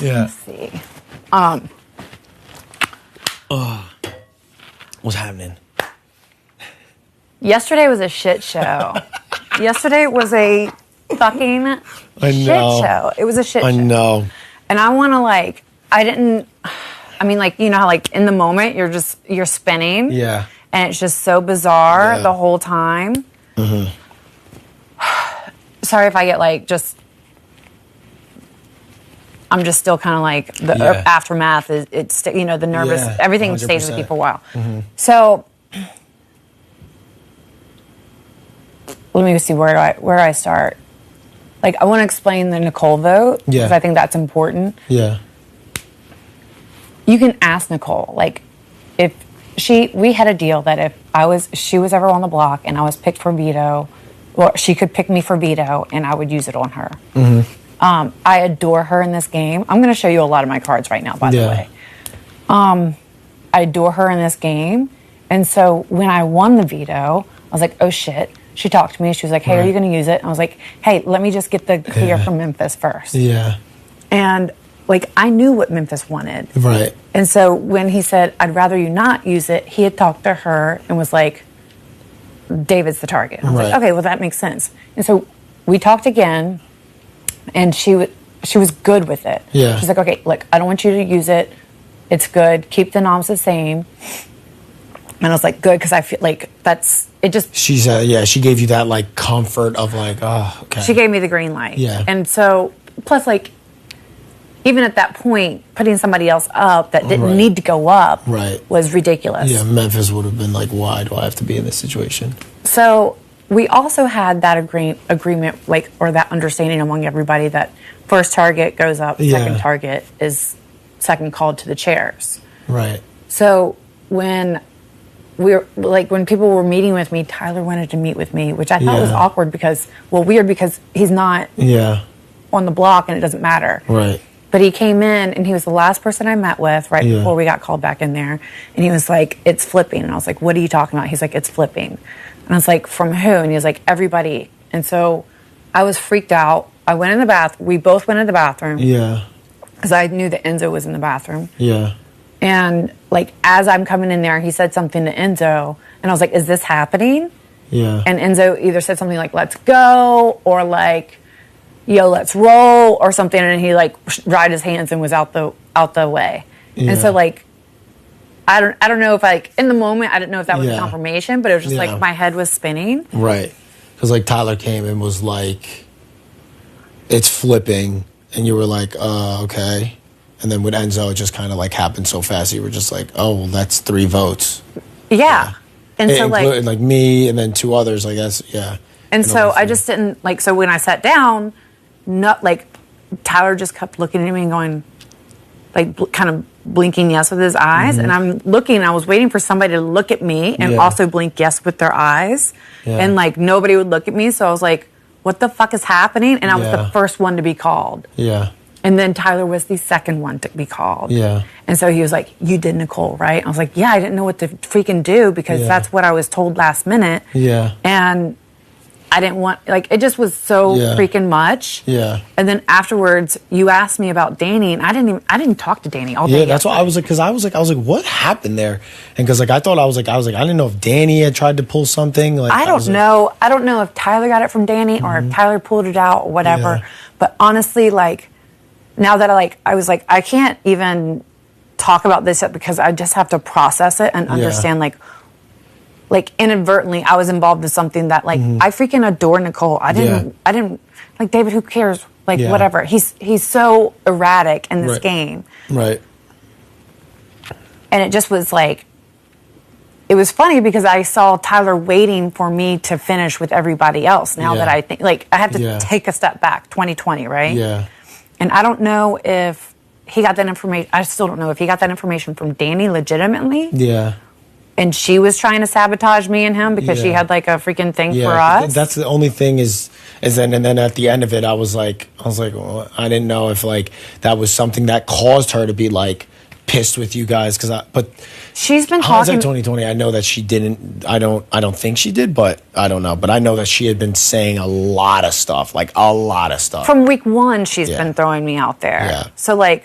Yeah. Let's see. What's happening? Yesterday was a shit show. Yesterday was a fucking shit show. It was a shit show. I know. And I want to you know how like in the moment you're spinning. Yeah. And it's just so bizarre the whole time. Mm-hmm. Sorry if I get I'm just still kind of like the aftermath it's the nervous, everything 100%. Stays with you for a while. Mm-hmm. So let me see, where do I start? Like, I want to explain the Nicole vote because I think that's important. Yeah. You can ask Nicole, like, if we had a deal that if she was ever on the block and I was picked for veto, well, she could pick me for veto and I would use it on her. Mm-hmm. I adore her in this game. I'm going to show you a lot of my cards right now, by the way. I adore her in this game. And so when I won the veto, I was like, oh shit. She talked to me. She was like, hey, are you going to use it? And I was like, hey, let me just get the clear from Memphis first. Yeah. And like, I knew what Memphis wanted. Right. And so when he said, I'd rather you not use it, he had talked to her and was like, David's the target. I was like, okay, well, that makes sense. And so we talked again, and she was good with it. Yeah. She's like, okay, look, I don't want you to use it. It's good. Keep the noms the same. And I was like, good, because I feel like she gave you that like comfort of like, oh, okay. She gave me the green light. Yeah. And so, plus like, even at that point, putting somebody else up that didn't need to go up was ridiculous. Yeah, Memphis would have been like, why do I have to be in this situation? So we also had that agreement, like, or that understanding among everybody that first target goes up, second target is second called to the chairs. Right. So when people were meeting with me, Tyler wanted to meet with me, which I thought was awkward because he's not on the block and it doesn't matter. Right. But he came in and he was the last person I met with before we got called back in there. And he was like, it's flipping. And I was like, what are you talking about? He's like, it's flipping. And I was like, from who? And he was like, everybody. And so I was freaked out. I went in the bathroom. We both went in the bathroom. Yeah. Because I knew that Enzo was in the bathroom. Yeah. And like, as I'm coming in there, he said something to Enzo. And I was like, is this happening? Yeah. And Enzo either said something like, let's go, or like, yo, let's roll, or something. And he like dried his hands and was out the way. Yeah. And so like, I don't know if like in the moment, I didn't know if that was a confirmation, but it was just like my head was spinning. Right. Because like Tyler came and was like, it's flipping. And you were like, okay. And then with Enzo, it just kind of like happened so fast. You were just like, oh, well, that's 3 votes. Yeah. And so like me and then 2 others, I guess. Yeah. And so I just didn't like, so when I sat down, Tyler just kept looking at me and going, like, kind of blinking yes with his eyes. Mm-hmm. And I'm looking, I was waiting for somebody to look at me and also blink yes with their eyes. Yeah. And like, nobody would look at me. So I was like, what the fuck is happening? And I was the first one to be called. Yeah. And then Tyler was the second one to be called. Yeah. And so he was like, you did Nicole, right? I was like, yeah, I didn't know what to freaking do because that's what I was told last minute. Yeah. And I didn't want, like, it just was so freaking much. Yeah. And then afterwards, you asked me about Danny, and I didn't talk to Danny all day. Yeah, that's why I was like, because I was like, what happened there? And because like I thought I was like, I didn't know if Danny had tried to pull something. Like I don't know. I don't know if Tyler got it from Danny or if Tyler pulled it out or whatever. Yeah. But honestly, like, now that I was like, I can't even talk about this yet because I just have to process it and understand like inadvertently I was involved in something that like I freaking adore Nicole. I didn't like David, who cares? Like whatever. He's so erratic in this game. Right. And it just was like, it was funny because I saw Tyler waiting for me to finish with everybody else. Now that I think like I have to take a step back, 2020, right? Yeah. And I don't know if he got that information. I still don't know if he got that information from Danny legitimately. Yeah. And she was trying to sabotage me and him because she had like a freaking thing for us. That's the only thing is then and then at the end of it, I was like, well, I didn't know if like that was something that caused her to be like pissed with you guys but she's been talking. Hindsight 2020. I know that she didn't. I don't think she did, but I don't know. But I know that she had been saying a lot of stuff, like a lot of stuff from week 1. She's been throwing me out there. Yeah. So like.